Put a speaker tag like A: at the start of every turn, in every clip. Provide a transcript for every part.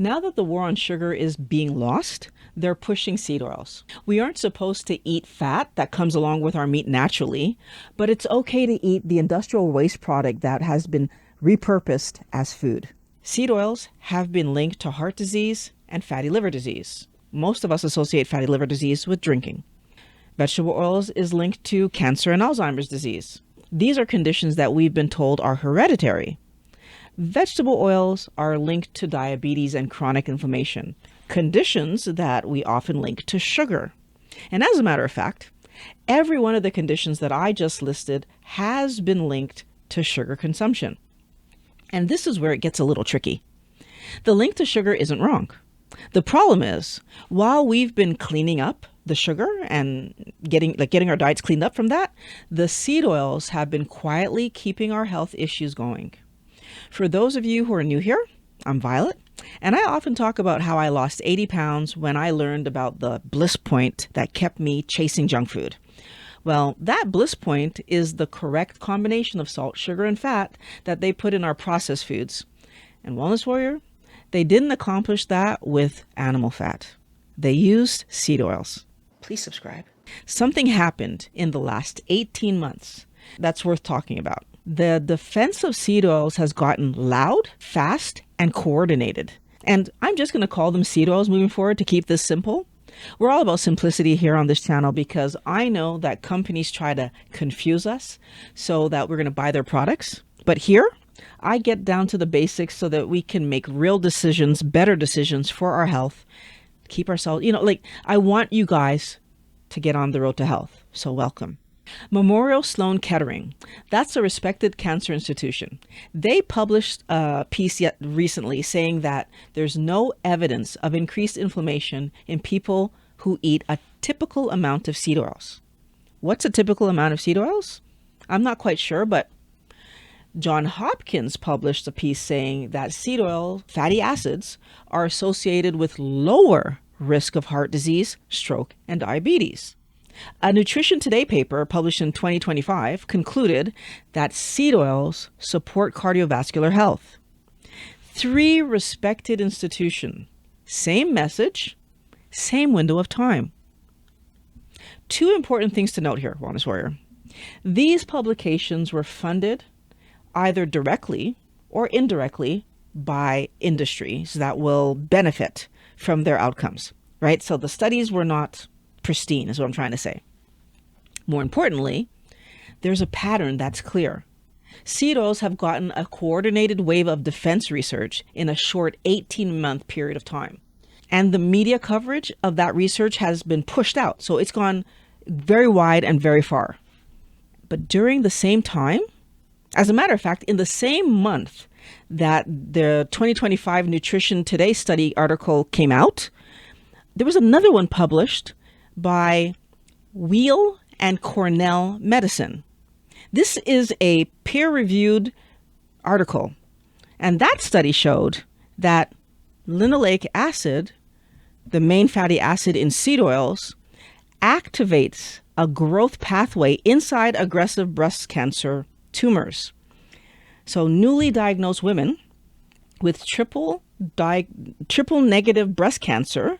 A: Now that the war on sugar is being lost, they're pushing seed oils. We aren't supposed to eat fat that comes along with our meat naturally, but it's okay to eat the industrial waste product that has been repurposed as food. Seed oils have been linked to heart disease and fatty liver disease. Most of us associate fatty liver disease with drinking. Vegetable oils is linked to cancer and Alzheimer's disease. These are conditions that we've been told are hereditary. Vegetable oils are linked to diabetes and chronic inflammation, conditions that we often link to sugar. And as a matter of fact, every one of the conditions that I just listed has been linked to sugar consumption. And this is where it gets a little tricky. The link to sugar isn't wrong. The problem is, while we've been cleaning up the sugar and getting our diets cleaned up from that, the seed oils have been quietly keeping our health issues going. For those of you who are new here, I'm Violet, and I often talk about how I lost 80 pounds when I learned about the bliss point that kept me chasing junk food. Well, that bliss point is the correct combination of salt, sugar, and fat that they put in our processed foods. And Wellness Warrior, they didn't accomplish that with animal fat. They used seed oils. Please subscribe. Something happened in the last 18 months that's worth talking about. The defense of seed oils has gotten loud, fast, and coordinated. And I'm just going to call them seed oils moving forward to keep this simple. We're all about simplicity here on this channel because I know that companies try to confuse us so that we're going to buy their products. But here, I get down to the basics so that we can make real decisions, better decisions for our health, keep ourselves, I want you guys to get on the road to health. So welcome. Memorial Sloan Kettering, that's a respected cancer institution. They published a piece recently saying that there's no evidence of increased inflammation in people who eat a typical amount of seed oils. What's a typical amount of seed oils? I'm not quite sure, but Johns Hopkins published a piece saying that seed oil fatty acids are associated with lower risk of heart disease, stroke, and diabetes. A Nutrition Today paper published in 2025 concluded that seed oils support cardiovascular health. 3 respected institutions, same message, same window of time. 2 important things to note here, Wellness Warrior. These publications were funded either directly or indirectly by industries that will benefit from their outcomes, right? So the studies were not pristine, is what I'm trying to say. More importantly, there's a pattern that's clear. Seed oils have gotten a coordinated wave of defense research in a short 18-month period of time. And the media coverage of that research has been pushed out. So it's gone very wide and very far. But during the same time, as a matter of fact, in the same month that the 2025 Nutrition Today study article came out, there was another one published by Weill and Cornell Medicine. This is a peer-reviewed article, and that study showed that linoleic acid, the main fatty acid in seed oils, activates a growth pathway inside aggressive breast cancer tumors. So newly diagnosed women with triple negative breast cancer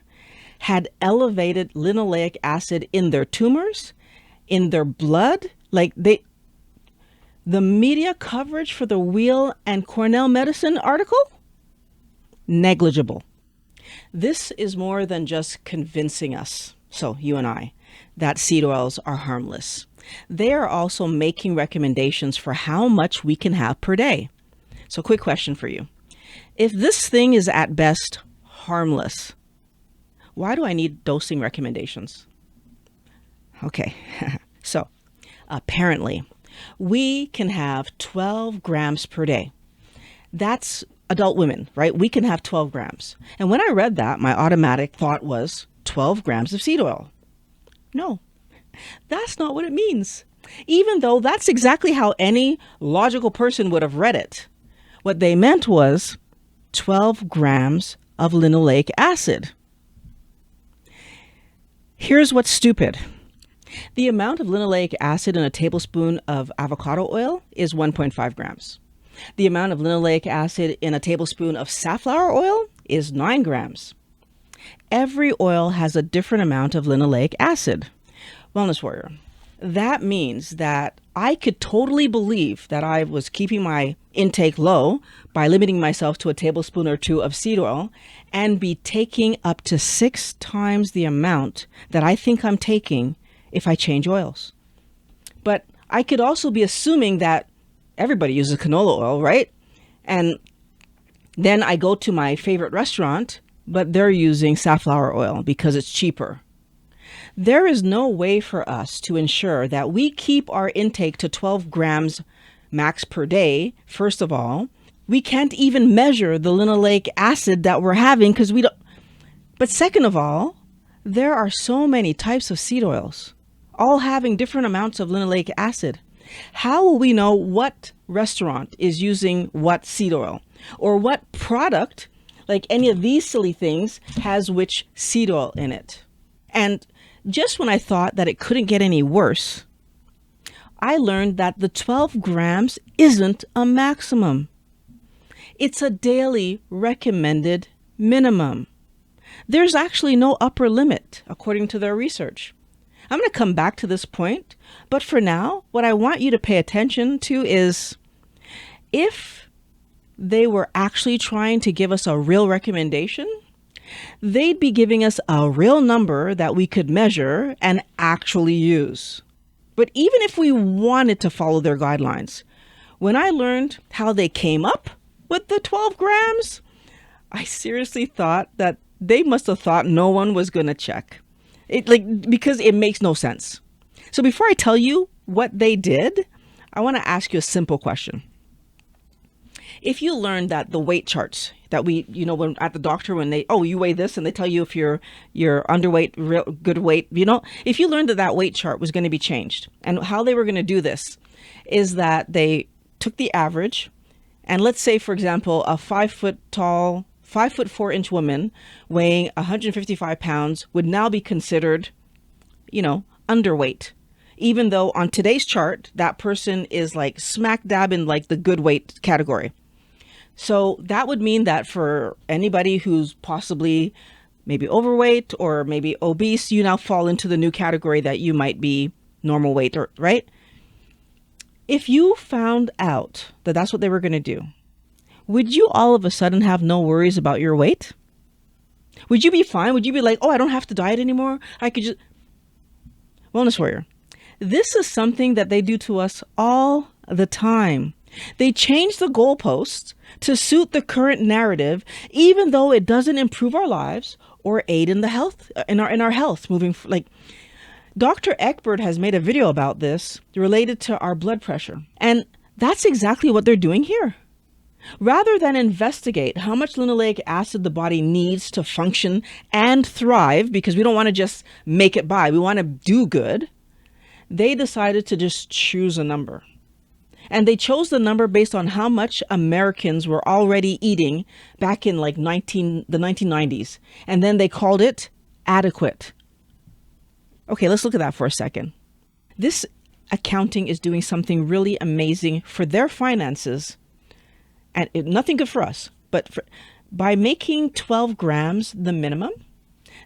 A: had elevated linoleic acid in their tumors, in their blood. The media coverage for the Weill and Cornell Medicine article, negligible. This is more than just convincing us, so you and I, that seed oils are harmless. They are also making recommendations for how much we can have per day. So quick question for you. If this thing is at best harmless, why do I need dosing recommendations? Okay, so apparently we can have 12 grams per day. That's adult women, right? We can have 12 grams. And when I read that, my automatic thought was 12 grams of seed oil. No, that's not what it means. Even though that's exactly how any logical person would have read it. What they meant was 12 grams of linoleic acid. Here's what's stupid. The amount of linoleic acid in a tablespoon of avocado oil is 1.5 grams. The amount of linoleic acid in a tablespoon of safflower oil is 9 grams. Every oil has a different amount of linoleic acid. Wellness Warrior, that means that I could totally believe that I was keeping my intake low by limiting myself to a tablespoon or two of seed oil and be taking up to 6 times the amount that I think I'm taking if I change oils. But I could also be assuming that everybody uses canola oil, right? And then I go to my favorite restaurant, but they're using safflower oil because it's cheaper. There is no way for us to ensure that we keep our intake to 12 grams max per day. First of all, we can't even measure the linoleic acid that we're having because we don't. But second of all, there are so many types of seed oils, all having different amounts of linoleic acid. How will we know what restaurant is using what seed oil or what product, like any of these silly things, has which seed oil in it? And just when I thought that it couldn't get any worse, I learned that the 12 grams isn't a maximum. It's a daily recommended minimum. There's actually no upper limit, according to their research. I'm going to come back to this point, but for now, what I want you to pay attention to is if they were actually trying to give us a real recommendation, they'd be giving us a real number that we could measure and actually use. But even if we wanted to follow their guidelines, when I learned how they came up with the 12 grams, I seriously thought that they must have thought no one was going to check. Because it makes no sense. So before I tell you what they did, I want to ask you a simple question. If you learned that the weight charts that when at the doctor, when you weigh this and they tell you if you're underweight, real good weight, if you learned that weight chart was going to be changed, and how they were going to do this is that they took the average, and let's say, for example, a 5 foot tall, 5'4" woman weighing 155 pounds would now be considered, underweight, even though on today's chart, that person is like smack dab in like the good weight category. So that would mean that for anybody who's possibly maybe overweight or maybe obese, you now fall into the new category that you might be normal weight, right? If you found out that that's what they were going to do, would you all of a sudden have no worries about your weight? Would you be fine? Would you be like, I don't have to diet anymore? I could just... Wellness Warrior, this is something that they do to us all the time. They change the goalposts to suit the current narrative, even though it doesn't improve our lives or aid in the health, in our health moving. Dr. Eckberg has made a video about this related to our blood pressure. And that's exactly what they're doing here. Rather than investigate how much linoleic acid the body needs to function and thrive, because we don't want to just make it by, we want to do good, they decided to just choose a number. And they chose the number based on how much Americans were already eating back in the 1990s. And then they called it adequate. Okay, let's look at that for a second. This accounting is doing something really amazing for their finances. And nothing good for us, but by making 12 grams the minimum,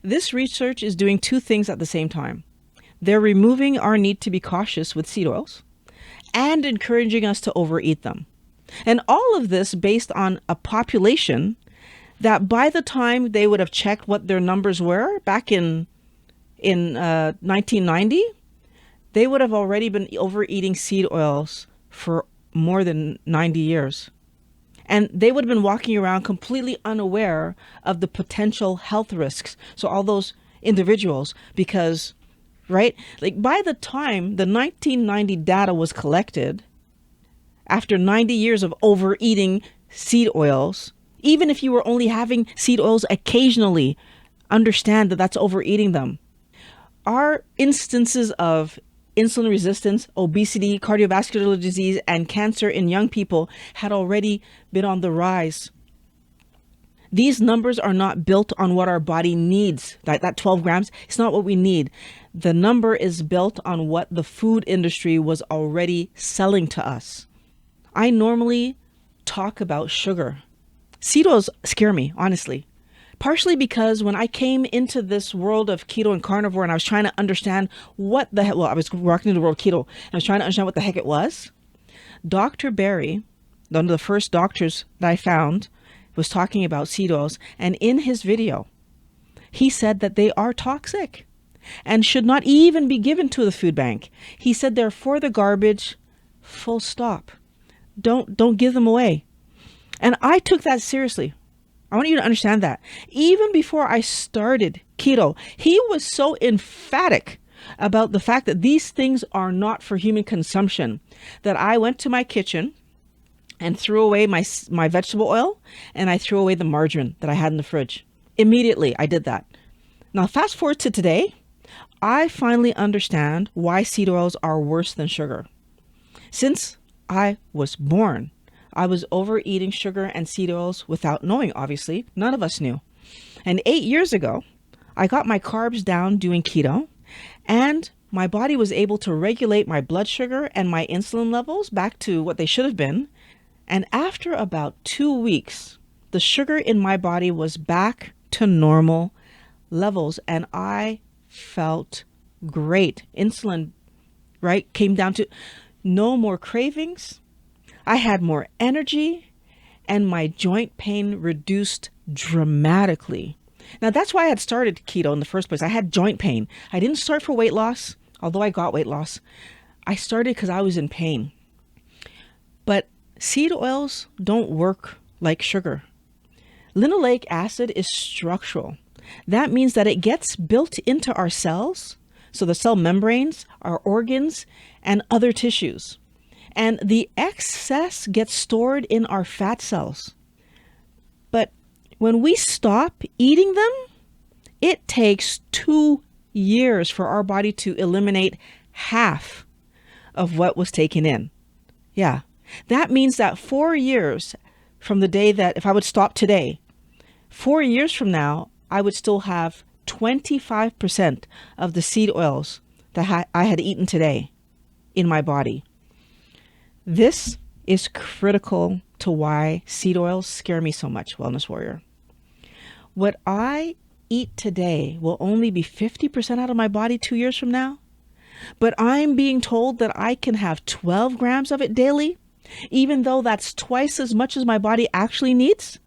A: this research is doing two things at the same time. They're removing our need to be cautious with seed oils and encouraging us to overeat them. And all of this based on a population that by the time they would have checked what their numbers were back in 1990, they would have already been overeating seed oils for more than 90 years. And they would have been walking around completely unaware of the potential health risks. So all those individuals, because, right, by the time the 1990 data was collected, after 90 years of overeating seed oils, even if you were only having seed oils occasionally, understand that that's overeating them. Our instances of insulin resistance, obesity, cardiovascular disease, and cancer in young people had already been on the rise. These numbers are not built on what our body needs. That 12 grams, it's not what we need. The number is built on what the food industry was already selling to us. I normally talk about sugar. Seed oils scare me, honestly. Partially because when I came into this world of keto and carnivore and I was trying to understand what the heck, well, I was walking into the world of keto and I was trying to understand what the heck it was. Dr. Barry, one of the first doctors that I found, was talking about seed oils. And in his video, he said that they are toxic and should not even be given to the food bank. He said they're for the garbage, full stop. Don't give them away. And I took that seriously. I want you to understand that. Even before I started keto, he was so emphatic about the fact that these things are not for human consumption that I went to my kitchen and threw away my vegetable oil and I threw away the margarine that I had in the fridge. Immediately, I did that. Now, fast forward to today, I finally understand why seed oils are worse than sugar. Since I was born, I was overeating sugar and seed oils without knowing, obviously. None of us knew. And 8 years ago, I got my carbs down doing keto, and my body was able to regulate my blood sugar and my insulin levels back to what they should have been. And after about 2 weeks, the sugar in my body was back to normal levels, and I felt great. Insulin, right, came down to no more cravings. I had more energy and my joint pain reduced dramatically. Now that's why I had started keto in the first place. I had joint pain. I didn't start for weight loss, although I got weight loss. I started because I was in pain. But seed oils don't work like sugar. Linoleic acid is structural. That means that it gets built into our cells, so the cell membranes, our organs, and other tissues. And the excess gets stored in our fat cells. But when we stop eating them, it takes 2 years for our body to eliminate half of what was taken in. Yeah, that means that 4 years from the day that, if I would stop today, 4 years from now, I would still have 25% of the seed oils that I had eaten today in my body. This is critical to why seed oils scare me so much, Wellness Warrior. What I eat today will only be 50% out of my body 2 years from now, but I'm being told that I can have 12 grams of it daily, even though that's twice as much as my body actually needs.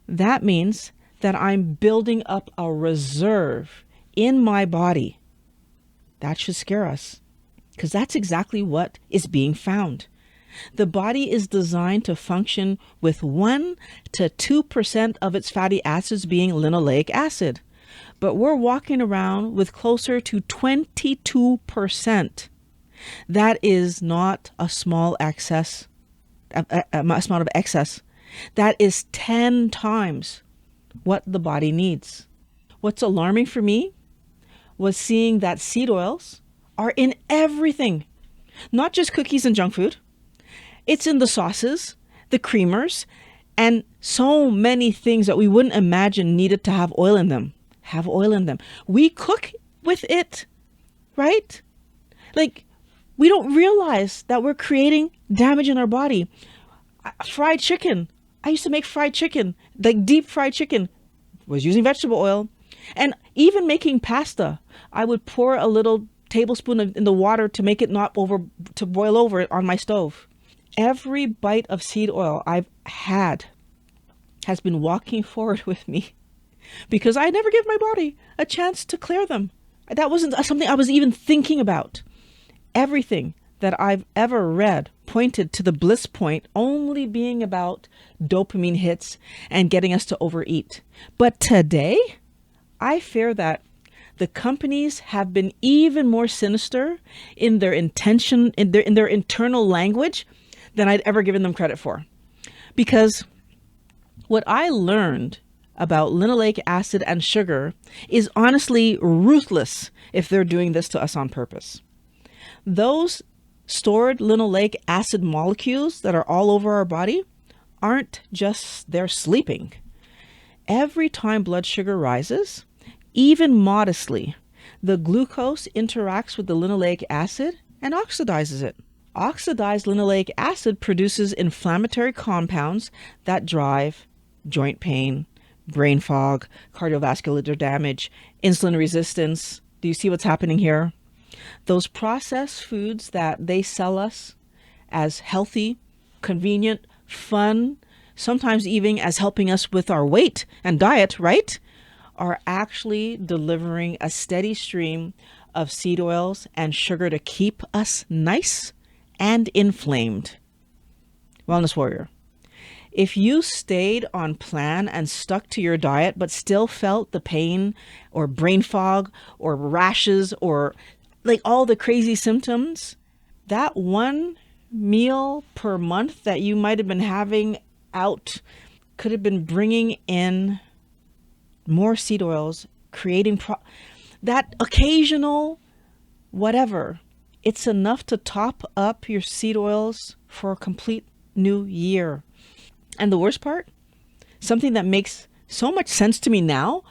A: That means that I'm building up a reserve in my body. That should scare us, because that's exactly what is being found. The body is designed to function with 1 to 2% of its fatty acids being linoleic acid, but we're walking around with closer to 22%. That is not a small excess, a amount of excess. That is 10 times what the body needs. What's alarming for me was seeing that seed oils are in everything, not just cookies and junk food. It's in the sauces, the creamers, and so many things that we wouldn't imagine needed to have oil in them. Have oil in them. We cook with it, right? Like, we don't realize that we're creating damage in our body. Fried chicken. I used to make fried chicken, like deep fried chicken, was using vegetable oil. And even making pasta, I would pour a little tablespoon in the water to make it not to boil over on my stove. Every bite of seed oil I've had has been walking forward with me because I never give my body a chance to clear them. That wasn't something I was even thinking about. Everything that I've ever read pointed to the bliss point only being about dopamine hits and getting us to overeat. But today, I fear that the companies have been even more sinister in their intention, in their internal language than I'd ever given them credit for. Because what I learned about linoleic acid and sugar is honestly ruthless if they're doing this to us on purpose. Those stored linoleic acid molecules that are all over our body aren't just there sleeping. Every time blood sugar rises, even modestly, the glucose interacts with the linoleic acid and oxidizes it. Oxidized linoleic acid produces inflammatory compounds that drive joint pain, brain fog, cardiovascular damage, insulin resistance. Do you see what's happening here? Those processed foods that they sell us as healthy, convenient, fun, sometimes even as helping us with our weight and diet, right? Are actually delivering a steady stream of seed oils and sugar to keep us nice and inflamed. Wellness warrior, if you stayed on plan and stuck to your diet but still felt the pain or brain fog or rashes or like all the crazy symptoms, that one meal per month that you might have been having out could have been bringing in more seed oils, creating that occasional whatever. It's enough to top up your seed oils for a complete new year. And the worst part, something that makes so much sense to me now,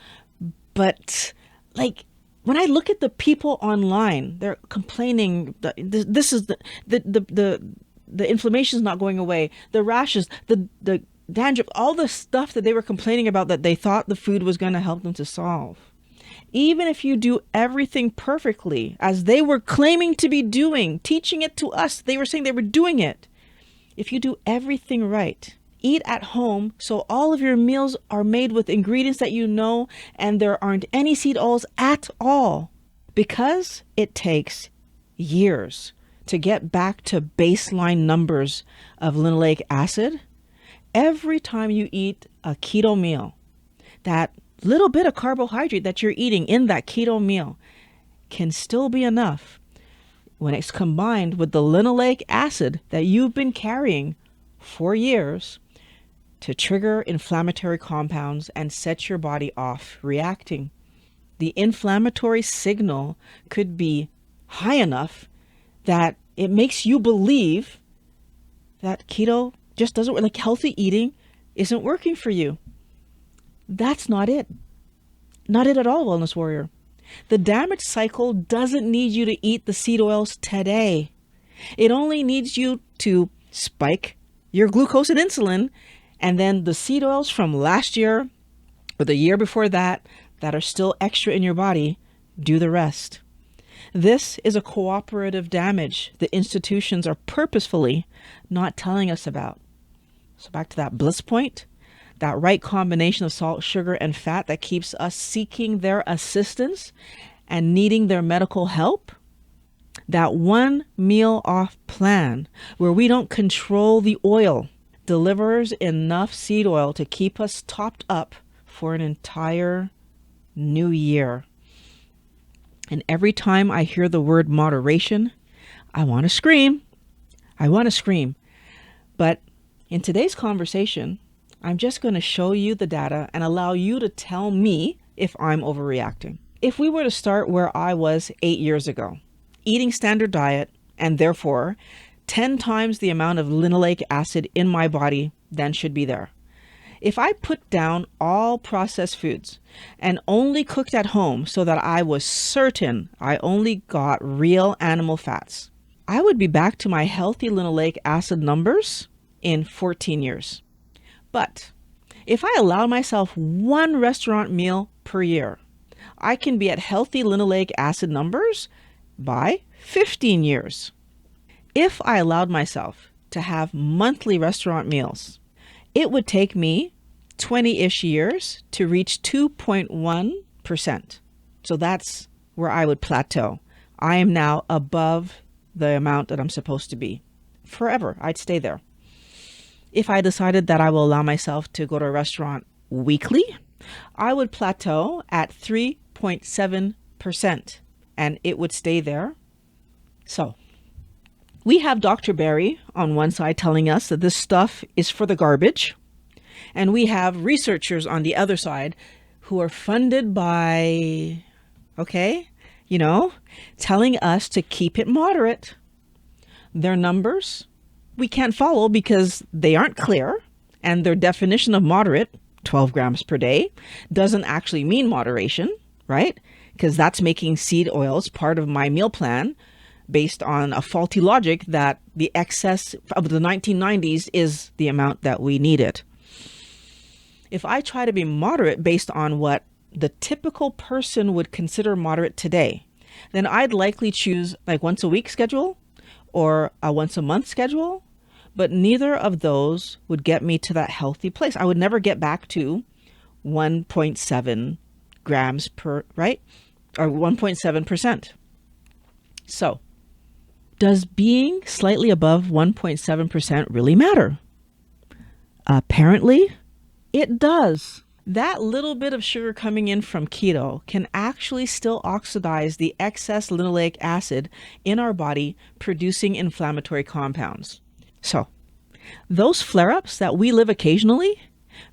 A: but like when I look at the people online, they're complaining that this is the inflammation is not going away, the rashes, the dandruff, all the stuff that they were complaining about that they thought the food was going to help them to solve. Even if you do everything perfectly, as they were claiming to be doing, teaching it to us, they were saying they were doing it. If you do everything right, eat at home so all of your meals are made with ingredients that you know and there aren't any seed oils at all. Because it takes years to get back to baseline numbers of linoleic acid, every time you eat a keto meal, that little bit of carbohydrate that you're eating in that keto meal can still be enough when it's combined with the linoleic acid that you've been carrying for years to trigger inflammatory compounds and set your body off reacting. The inflammatory signal could be high enough that it makes you believe that keto just doesn't work, like healthy eating isn't working for you. That's not it. Not it at all, wellness warrior. The damage cycle doesn't need you to eat the seed oils today. It only needs you to spike your glucose and insulin, and then the seed oils from last year or the year before that are still extra in your body, do the rest. This is a cooperative damage the institutions are purposefully not telling us about. So back to that bliss point. That right combination of salt, sugar, and fat that keeps us seeking their assistance and needing their medical help. That one meal off plan where we don't control the oil delivers enough seed oil to keep us topped up for an entire new year. And every time I hear the word moderation, I want to scream. But in today's conversation, I'm just going to show you the data and allow you to tell me if I'm overreacting. If we were to start where I was 8 years ago, eating standard diet and therefore 10 times the amount of linoleic acid in my body than should be there. If I put down all processed foods and only cooked at home so that I was certain I only got real animal fats, I would be back to my healthy linoleic acid numbers in 14 years. But if I allow myself one restaurant meal per year, I can be at healthy linoleic acid numbers by 15 years. If I allowed myself to have monthly restaurant meals, it would take me 20-ish years to reach 2.1%. So that's where I would plateau. I am now above the amount that I'm supposed to be. Forever, I'd stay there. If I decided that I will allow myself to go to a restaurant weekly, I would plateau at 3.7% and it would stay there. So we have Dr. Barry on one side telling us that this stuff is for the garbage. And we have researchers on the other side who are funded by, telling us to keep it moderate. Their numbers we can't follow because they aren't clear, and their definition of moderate, 12 grams per day, doesn't actually mean moderation, right? Because that's making seed oils part of my meal plan based on a faulty logic that the excess of the 1990s is the amount that we needed. If I try to be moderate based on what the typical person would consider moderate today, then I'd likely choose like once a week schedule or a once a month schedule, but neither of those would get me to that healthy place. I would never get back to 1.7 grams per, right? Or 1.7%. So, does being slightly above 1.7% really matter? Apparently, it does. That little bit of sugar coming in from keto can actually still oxidize the excess linoleic acid in our body, producing inflammatory compounds. So, those flare-ups that we live occasionally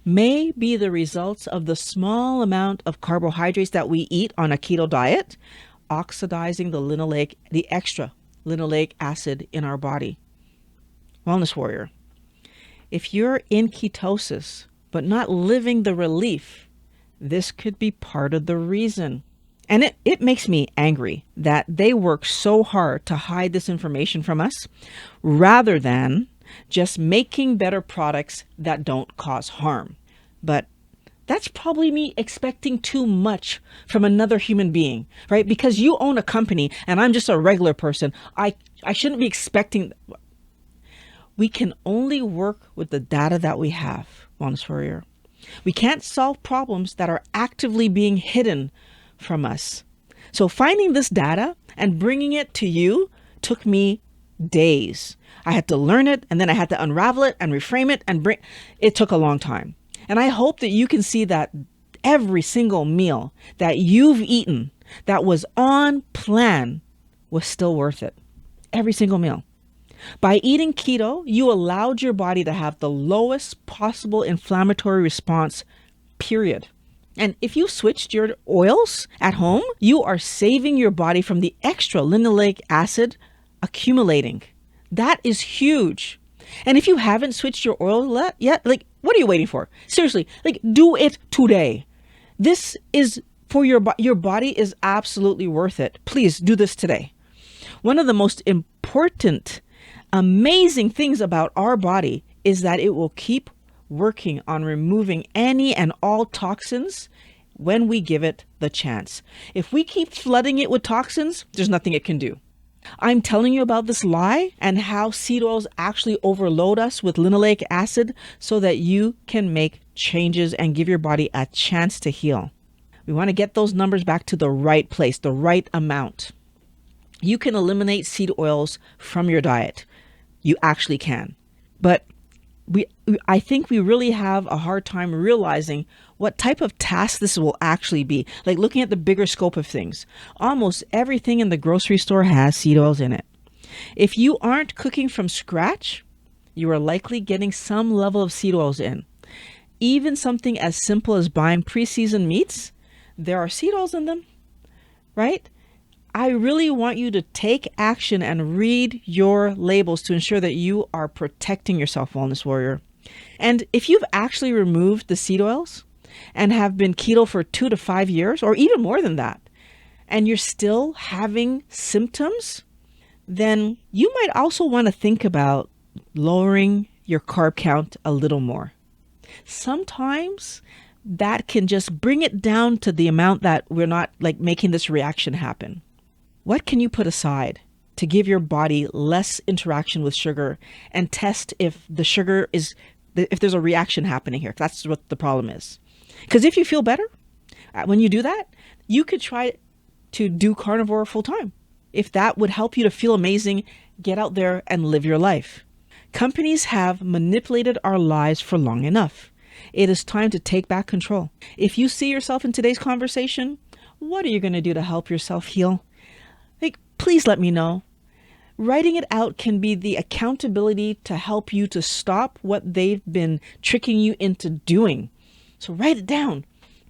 A: may be the results of the small amount of carbohydrates that we eat on a keto diet, oxidizing the extra linoleic acid in our body. Wellness warrior, if you're in ketosis, but not living the relief, this could be part of the reason. And it makes me angry that they work so hard to hide this information from us rather than just making better products that don't cause harm. But that's probably me expecting too much from another human being, right? Because you own a company and I'm just a regular person. I shouldn't be expecting. We can only work with the data that we have, Wellness Warrior. We can't solve problems that are actively being hidden from us. So finding this data and bringing it to you took me days. I had to learn it, and then I had to unravel it and reframe it and it took a long time. And I hope that you can see that every single meal that you've eaten that was on plan was still worth it. Every single meal. By eating keto, you allowed your body to have the lowest possible inflammatory response, period. And if you switched your oils at home, you are saving your body from the extra linoleic acid accumulating. That is huge. And if you haven't switched your oil yet, like, what are you waiting for? Seriously, like, do it today. This is for your body is absolutely worth it. Please do this today. One of the most important amazing things about our body is that it will keep working on removing any and all toxins when we give it the chance. If we keep flooding it with toxins, there's nothing it can do. I'm telling you about this lie and how seed oils actually overload us with linoleic acid so that you can make changes and give your body a chance to heal. We want to get those numbers back to the right place, the right amount. You can eliminate seed oils from your diet. You actually can. But I think we really have a hard time realizing what type of task this will actually be. Like looking at the bigger scope of things. Almost everything in the grocery store has seed oils in it. If you aren't cooking from scratch, you are likely getting some level of seed oils in. Even something as simple as buying pre-seasoned meats, there are seed oils in them, right? I really want you to take action and read your labels to ensure that you are protecting yourself, Wellness Warrior. And if you've actually removed the seed oils and have been keto for 2 to 5 years, or even more than that, and you're still having symptoms, then you might also want to think about lowering your carb count a little more. Sometimes that can just bring it down to the amount that we're not like making this reaction happen. What can you put aside to give your body less interaction with sugar and test if the sugar is, if there's a reaction happening here? That's what the problem is. Because if you feel better when you do that, you could try to do carnivore full time. If that would help you to feel amazing, get out there and live your life. Companies have manipulated our lives for long enough. It is time to take back control. If you see yourself in today's conversation, what are you going to do to help yourself heal? Please let me know. Writing it out can be the accountability to help you to stop what they've been tricking you into doing. So write it down.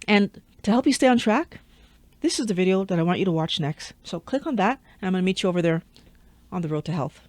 A: And to help you stay on track, this is the video that I want you to watch next. So click on that and I'm going to meet you over there on the road to health.